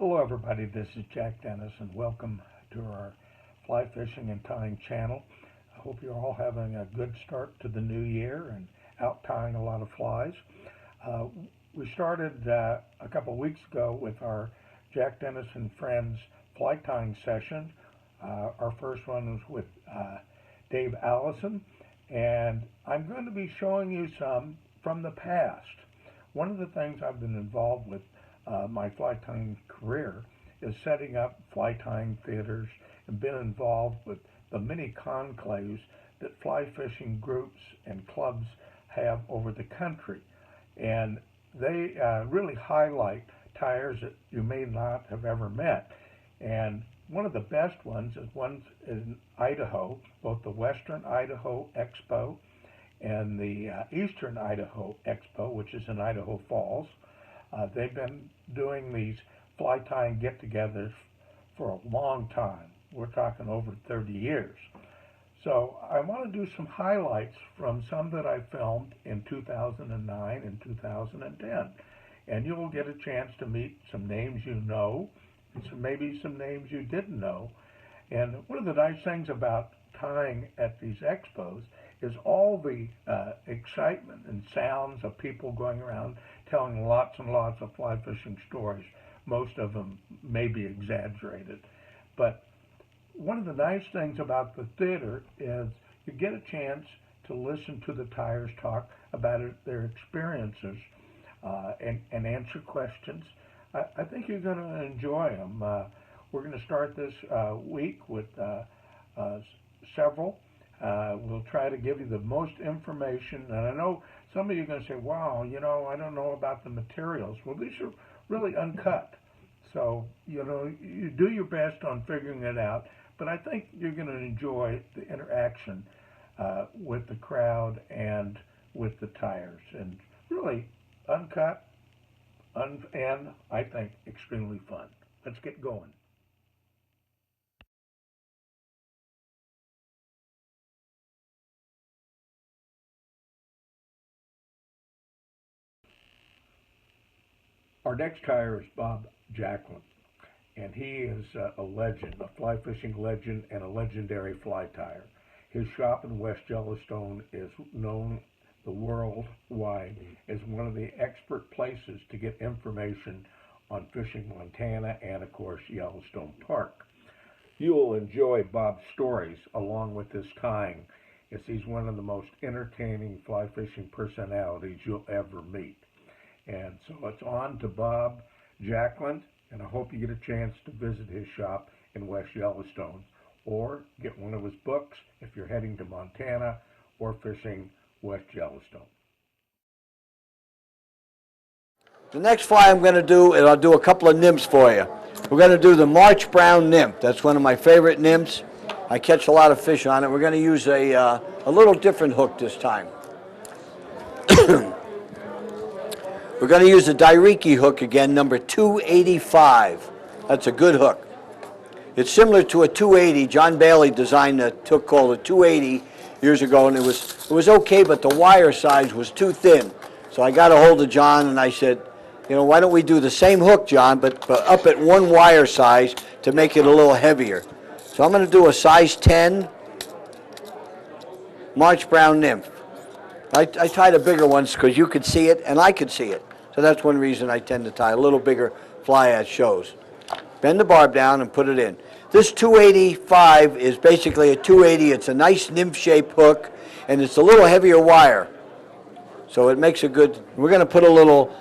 Hello everybody, this is Jack Dennis and welcome to our fly fishing and tying channel. I hope you're all having a good start to the new year and out tying a lot of flies. We started a couple of weeks ago with our Jack Dennis and Friends fly tying session. Our first one was with Dave Allison, and I'm going to be showing you some from the past. One of the things I've been involved with my fly tying career is setting up fly tying theaters and been involved with the many conclaves that fly fishing groups and clubs have over the country. And they really highlight tyers that you may not have ever met. And one of the best ones is one in Idaho, both the Western Idaho Expo and the Eastern Idaho Expo, which is in Idaho Falls. They've been doing these fly tying get-togethers for a long time. We're talking over 30 years. So I want to do some highlights from some that I filmed in 2009 and 2010. And you'll get a chance to meet some names you know, and maybe some names you didn't know. And one of the nice things about tying at these expos is all the excitement and sounds of people going around telling lots and lots of fly fishing stories. Most of them may be exaggerated. But one of the nice things about the theater is you get a chance to listen to the tyers talk about their experiences and answer questions. I think you're going to enjoy them. We're going to start this week with several. We'll try to give you the most information. And I know some of you are going to say, wow, you know, I don't know about the materials. Well, these are really uncut. So, you know, you do your best on figuring it out. But I think you're going to enjoy the interaction with the crowd and with the tyers. And really uncut and I think extremely fun. Let's get going. Our next tyer is Bob Jacklin, and he is a legend, a fly fishing legend and a legendary fly tyer. His shop in West Yellowstone is known the worldwide as one of the expert places to get information on fishing Montana and, of course, Yellowstone Park. You will enjoy Bob's stories along with his tying, as he's one of the most entertaining fly fishing personalities you'll ever meet. And so it's on to Bob Jacklin, and I hope you get a chance to visit his shop in West Yellowstone or get one of his books if you're heading to Montana or fishing West Yellowstone. The next fly I'm going to do is I'll do a couple of nymphs for you. We're going to do the March brown nymph. That's one of my favorite nymphs. I catch a lot of fish on it. We're going to use a little different hook this time. We're going to use the Dairiki hook again, number 285. That's a good hook. It's similar to a 280. John Bailey designed a hook called a 280 years ago, and it was okay, but the wire size was too thin. So I got a hold of John, and I said, you know, why don't we do the same hook, John, but up at one wire size to make it a little heavier. So I'm going to do a size 10 March brown nymph. I tie the bigger ones because you could see it and I could see it. So that's one reason I tend to tie a little bigger fly at shows. Bend the barb down and put it in. This 285 is basically a 280. It's a nice nymph-shaped hook, and it's a little heavier wire. So it makes a good, we're going to put a little,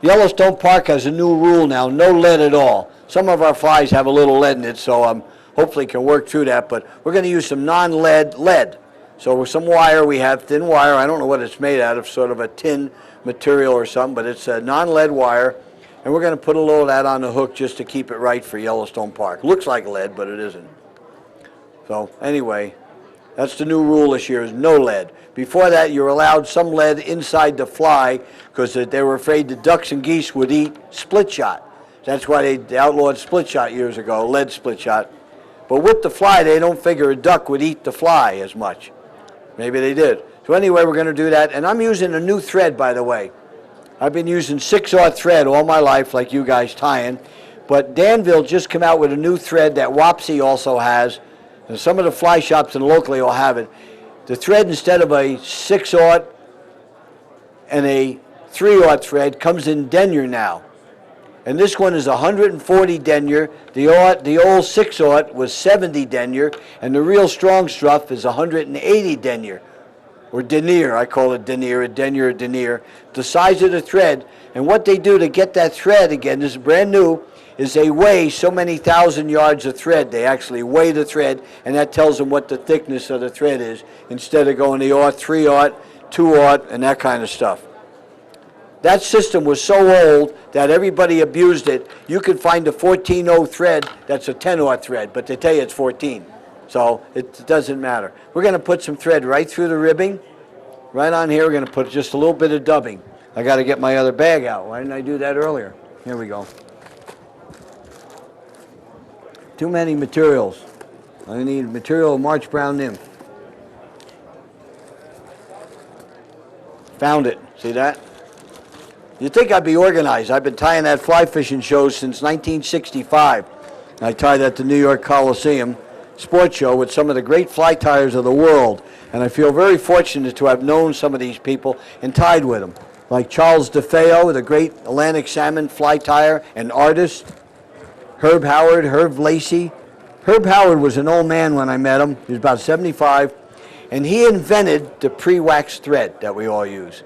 Yellowstone Park has a new rule now, no lead at all. Some of our flies have a little lead in it, so hopefully can work through that, but we're going to use some non-lead lead. So with some wire, we have thin wire. I don't know what it's made out of, sort of a tin material or something, but it's a non-lead wire. And we're going to put a little of that on the hook just to keep it right for Yellowstone Park. Looks like lead, but it isn't. So anyway, that's the new rule this year, is no lead. Before that, you're allowed some lead inside the fly because they were afraid the ducks and geese would eat split shot. That's why they outlawed split shot years ago, lead split shot. But with the fly, they don't figure a duck would eat the fly as much. Maybe they did. So anyway, we're going to do that. And I'm using a new thread, by the way. I've been using 6/0 thread all my life, like you guys tying. But Danville just came out with a new thread that Wapsie also has, and some of the fly shops and locally will have it. The thread, instead of a 6/0 and a 3/0 thread, comes in denier now. And this one is 140 denier. The old 6/0 was 70 denier, and the real strong stuff is 180 denier, or denier. I call it denier, a denier, a denier. The size of the thread, and what they do to get that thread, again, this is brand new, is they weigh so many thousand yards of thread. They actually weigh the thread, and that tells them what the thickness of the thread is, instead of going the 3/0, 2/0, and that kind of stuff. That system was so old that everybody abused it. You could find a 14/0 thread that's a 10/0 thread, but they tell you it's 14. So it doesn't matter. We're going to put some thread right through the ribbing. Right on here, we're going to put just a little bit of dubbing. I got to get my other bag out. Why didn't I do that earlier? Here we go. Too many materials. I need material of March Brown nymph. Found it. See that? You'd think I'd be organized. I've been tying that fly fishing show since 1965. I tied at the New York Coliseum sports show with some of the great fly tyers of the world. And I feel very fortunate to have known some of these people and tied with them. Like Charles DeFeo, the great Atlantic salmon fly tyer and artist. Herb Howard, Herb Lacey. Herb Howard was an old man when I met him. He was about 75. And he invented the pre-waxed thread that we all use.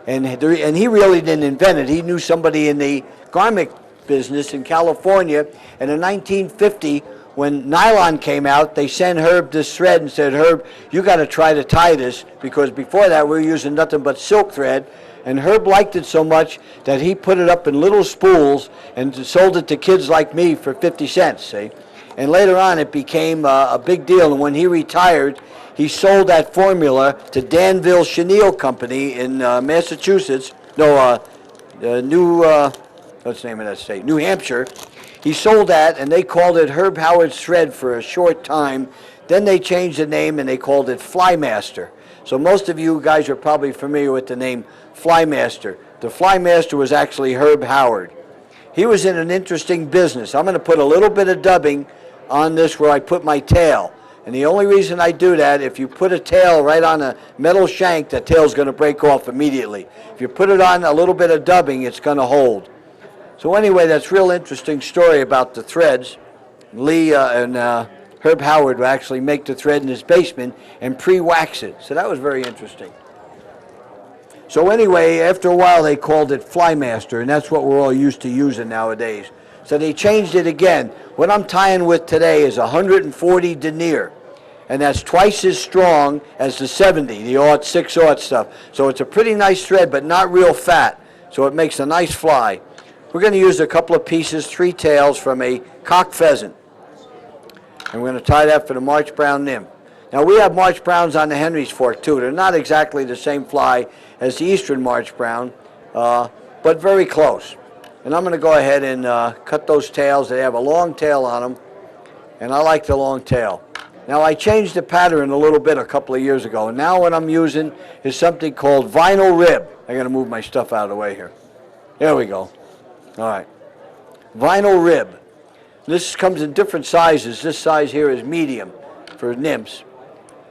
And he really didn't invent it. He knew somebody in the garment business in California. And in 1950, when nylon came out, they sent Herb this thread and said, Herb, you got to try to tie this, because before that we were using nothing but silk thread. And Herb liked it so much that he put it up in little spools and sold it to kids like me for 50 cents, see? And later on it became a big deal. And when he retired, he sold that formula to Danville Chenille Company in Massachusetts. No, what's the name of that state? New Hampshire. He sold that, and they called it Herb Howard's Thread for a short time. Then they changed the name, and they called it Flymaster. So most of you guys are probably familiar with the name Flymaster. The Flymaster was actually Herb Howard. He was in an interesting business. I'm going to put a little bit of dubbing on this where I put my tail. And the only reason I do that, if you put a tail right on a metal shank, the tail's going to break off immediately. If you put it on a little bit of dubbing, it's going to hold. So anyway, that's a real interesting story about the threads. Lee and Herb Howard would actually make the thread in his basement and pre-wax it. So that was very interesting. So anyway, after a while they called it Flymaster, and that's what we're all used to using nowadays. So they changed it again. What I'm tying with today is 140 denier, and that's twice as strong as the 70, the 6/0 stuff. So it's a pretty nice thread, but not real fat, so it makes a nice fly. We're going to use a couple of pieces, 3 tails from a cock pheasant. And we're going to tie that for the March Brown nymph. Now we have March Browns on the Henry's Fork too. They're not exactly the same fly as the Eastern March Brown, but very close. And I'm going to go ahead and cut those tails. They have a long tail on them, and I like the long tail. Now I changed the pattern a little bit a couple of years ago, and now what I'm using is something called vinyl rib. I got to move my stuff out of the way here. There we go. All right. Vinyl rib. This comes in different sizes. This size here is medium for nymphs.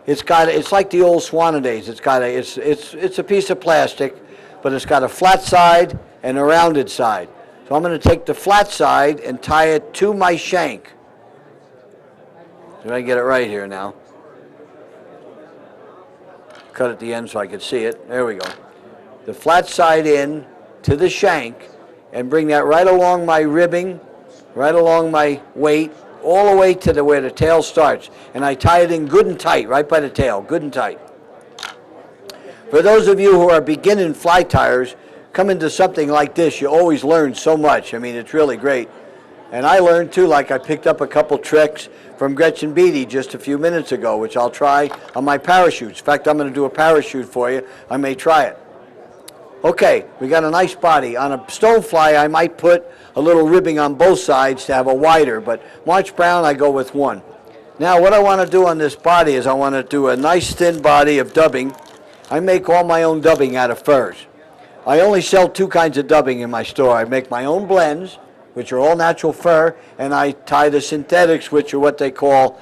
It's like the old Swanadays. It's a piece of plastic, but it's got a flat side and a rounded side. So I'm going to take the flat side and tie it to my shank. Did I get it right here now? Cut at the end so I could see it. There we go. The flat side in to the shank, and bring that right along my ribbing, right along my weight, all the way to where the tail starts. And I tie it in good and tight, right by the tail, good and tight. For those of you who are beginning fly tyers, come into something like this, you always learn so much. I mean, it's really great. And I learned too, like I picked up a couple tricks from Gretchen Beatty just a few minutes ago, which I'll try on my parachutes. In fact, I'm going to do a parachute for you. I may try it. Okay, we got a nice body. On a stonefly, I might put a little ribbing on both sides to have a wider, but March Brown, I go with one. Now, what I want to do on this body is I want to do a nice thin body of dubbing. I make all my own dubbing out of furs. I only sell 2 kinds of dubbing in my store. I make my own blends, which are all natural fur, and I tie the synthetics, which are what they call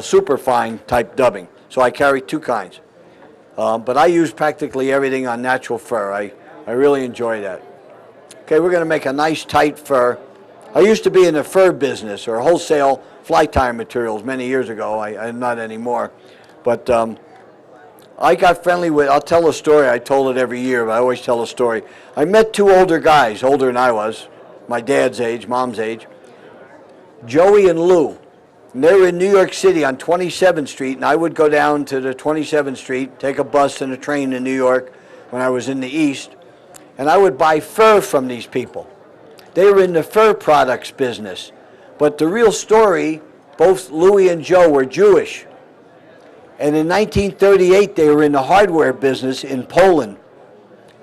superfine type dubbing. So I carry two kinds. But I use practically everything on natural fur. I really enjoy that. Okay, we're going to make a nice tight fur. I used to be in the fur business or wholesale fly tying materials many years ago. I'm not anymore. But I got friendly with, I'll tell a story. I told it every year, but I always tell a story. I met two older guys, older than I was, my dad's age, mom's age, Joey and Lou. And they were in New York City on 27th Street, and I would go down to the 27th Street, take a bus and a train to New York when I was in the East, and I would buy fur from these people. They were in the fur products business. But the real story, both Louie and Joe were Jewish. And in 1938, they were in the hardware business in Poland.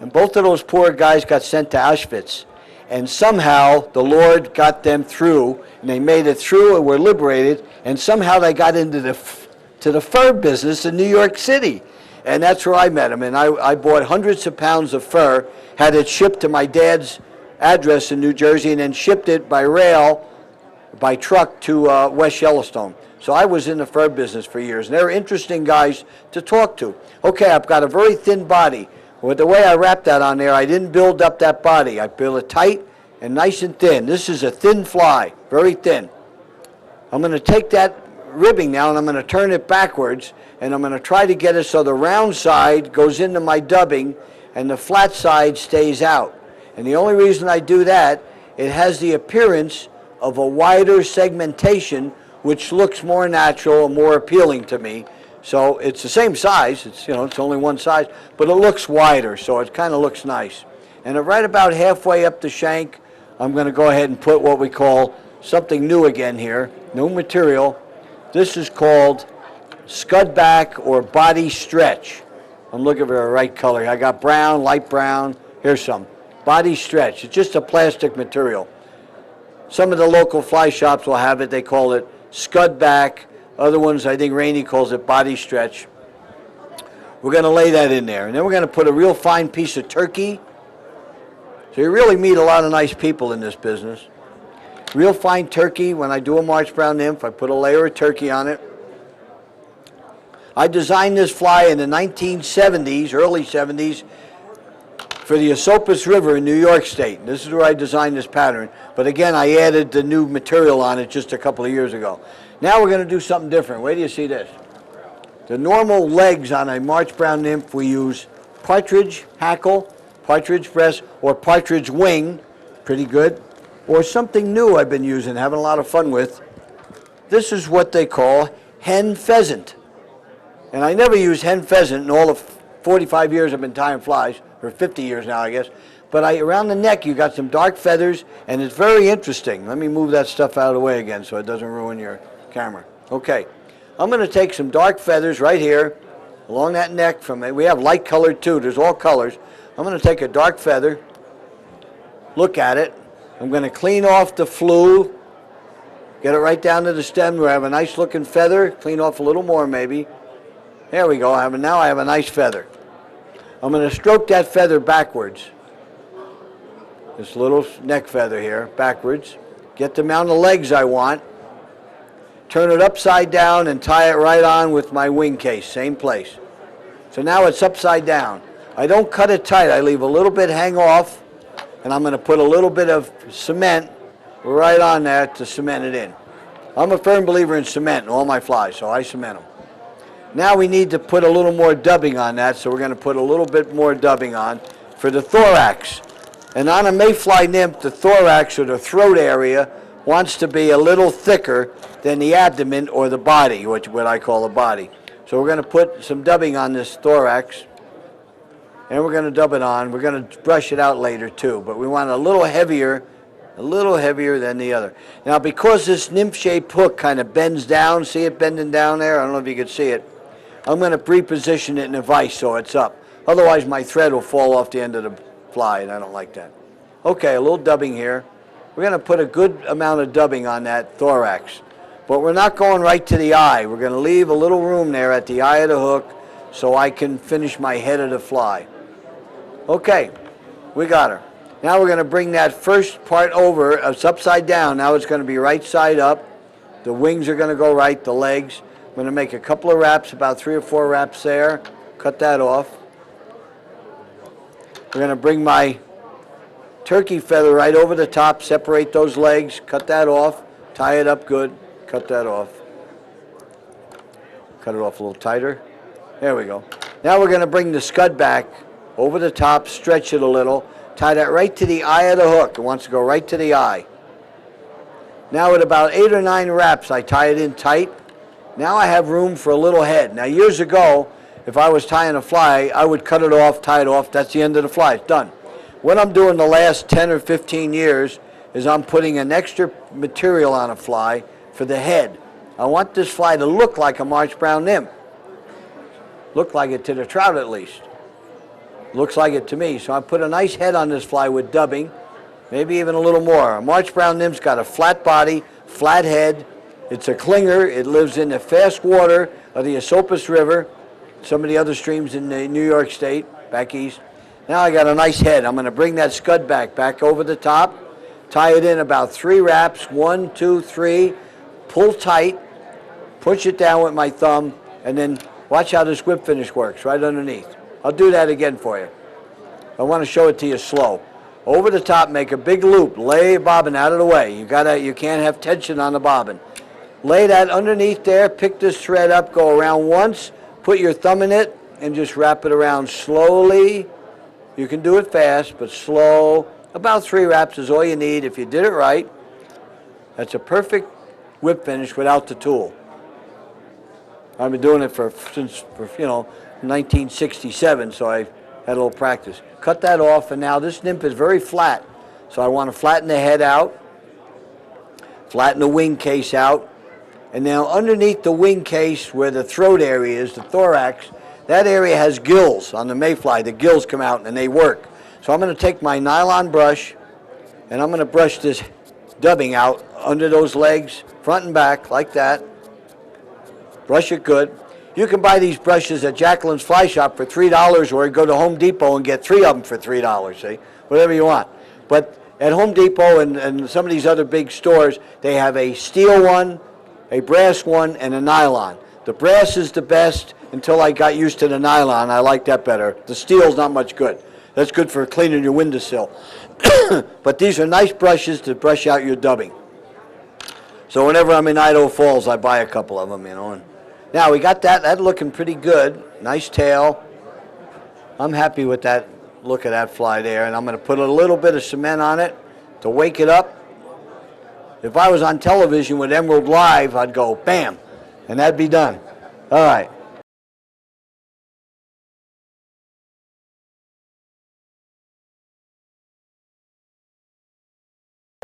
And both of those poor guys got sent to Auschwitz. And somehow the Lord got them through, and they made it through and were liberated, and somehow they got into the fur business in New York City. And that's where I met them. And I bought hundreds of pounds of fur, had it shipped to my dad's address in New Jersey, and then shipped it by rail, by truck to West Yellowstone. So I was in the fur business for years. And they were interesting guys to talk to. Okay, I've got a very thin body. With the way I wrapped that on there, I didn't build up that body. I built it tight and nice and thin. This is a thin fly, very thin. I'm going to take that ribbing now and I'm going to turn it backwards, and I'm going to try to get it so the round side goes into my dubbing and the flat side stays out. And the only reason I do that, it has the appearance of a wider segmentation, which looks more natural and more appealing to me. So it's the same size, it's only one size, but it looks wider, so it kind of looks nice. And right about halfway up the shank, I'm going to go ahead and put what we call something new again here, new material. This is called scud back or body stretch. I'm looking for the right color. I got brown, light brown, here's some. Body stretch, it's just a plastic material. Some of the local fly shops will have it, they call it scud back. Other ones, I think Rainey calls it body stretch. We're going to lay that in there. And then we're going to put a real fine piece of turkey. So you really meet a lot of nice people in this business. Real fine turkey. When I do a March Brown nymph, I put a layer of turkey on it. I designed this fly in the 1970s, early 70s, for the Esopus River in New York State. This is where I designed this pattern. But again, I added the new material on it just a couple of years ago. Now we're going to do something different. Wait till you see this. The normal legs on a March Brown nymph, we use partridge hackle, partridge breast, or partridge wing, pretty good, or something new I've been using, having a lot of fun with. This is what they call hen pheasant. And I never used hen pheasant in all the 45 years I've been tying flies, or 50 years now, I guess. But around the neck, you got some dark feathers, and it's very interesting. Let me move that stuff out of the way again so it doesn't ruin your camera. Okay, I'm going to take some dark feathers right here along that neck from it. We have light colored too, there's all colors. I'm going to take a dark feather, look at it. I'm going to clean off the flue, get it right down to the stem where I have a nice looking feather, clean off a little more maybe. There we go, now I have a nice feather. I'm going to stroke that feather backwards. This little neck feather here, backwards. Get the amount of legs I want. Turn it upside down and tie it right on with my wing case, same place. So now it's upside down. I don't cut it tight, I leave a little bit hang off, and I'm going to put a little bit of cement right on there to cement it in. I'm a firm believer in cement in all my flies, so I cement them. Now we need to put a little more dubbing on that, so we're going to put a little bit more dubbing on for the thorax. And on a mayfly nymph, the thorax or the throat area wants to be a little thicker than the abdomen or the body, what I call the body. So we're going to put some dubbing on this thorax, and we're going to dub it on. We're going to brush it out later too, but we want a little heavier than the other. Now because this nymph-shaped hook kind of bends down, see it bending down there? I don't know if you can see it. I'm going to reposition it in a vise so it's up. Otherwise my thread will fall off the end of the fly, and I don't like that. Okay, a little dubbing here. We're going to put a good amount of dubbing on that thorax. But we're not going right to the eye. We're going to leave a little room there at the eye of the hook so I can finish my head of the fly. Okay, we got her. Now we're going to bring that first part over. It's upside down. Now it's going to be right side up. The wings are going to go right, the legs. I'm going to make a couple of wraps, about 3 or 4 wraps there. Cut that off. We're going to bring my turkey feather right over the top, separate those legs, cut that off, tie it up good, cut that off. Cut it off a little tighter. There we go. Now we're going to bring the scud back over the top, stretch it a little, tie that right to the eye of the hook. It wants to go right to the eye. Now at about 8 or 9 wraps, I tie it in tight. Now I have room for a little head. Now years ago, if I was tying a fly, I would cut it off, tie it off. That's the end of the fly. It's done. What I'm doing the last 10 or 15 years is I'm putting an extra material on a fly for the head. I want this fly to look like a March brown nymph. Look like it to the trout at least. Looks like it to me. So I put a nice head on this fly with dubbing, maybe even a little more. A March brown nymph's got a flat body, flat head. It's a clinger. It lives in the fast water of the Esopus River, some of the other streams in New York State, back east. Now I got a nice head. I'm going to bring that scud back over the top, tie it in about 3 wraps, 1, 2, 3, pull tight, push it down with my thumb, and then watch how this whip finish works right underneath. I'll do that again for you. I want to show it to you slow. Over the top, make a big loop, lay your bobbin out of the way. You can't have tension on the bobbin. Lay that underneath there, pick this thread up, go around once, put your thumb in it, and just wrap it around slowly. You can do it fast, but slow. About 3 wraps is all you need if you did it right. That's a perfect whip finish without the tool. I've been doing it since 1967, so I had a little practice. Cut that off, and now this nymph is very flat, so I want to flatten the head out, flatten the wing case out, and now underneath the wing case where the throat area is, the thorax, that area has gills on the mayfly. The gills come out and they work. So I'm going to take my nylon brush and I'm going to brush this dubbing out under those legs, front and back, like that. Brush it good. You can buy these brushes at Jacklin's Fly Shop for $3 or go to Home Depot and get 3 of them for $3, see? Whatever you want. But at Home Depot and some of these other big stores, they have a steel one, a brass one, and a nylon. The brass is the best until I got used to the nylon. I like that better. The steel's not much good. That's good for cleaning your windowsill. But these are nice brushes to brush out your dubbing. So whenever I'm in Idaho Falls, I buy a couple of them, And now we got that looking pretty good. Nice tail. I'm happy with that look of that fly there. And I'm going to put a little bit of cement on it to wake it up. If I was on television with Emerald Live, I'd go bam, and that'd be done. All right.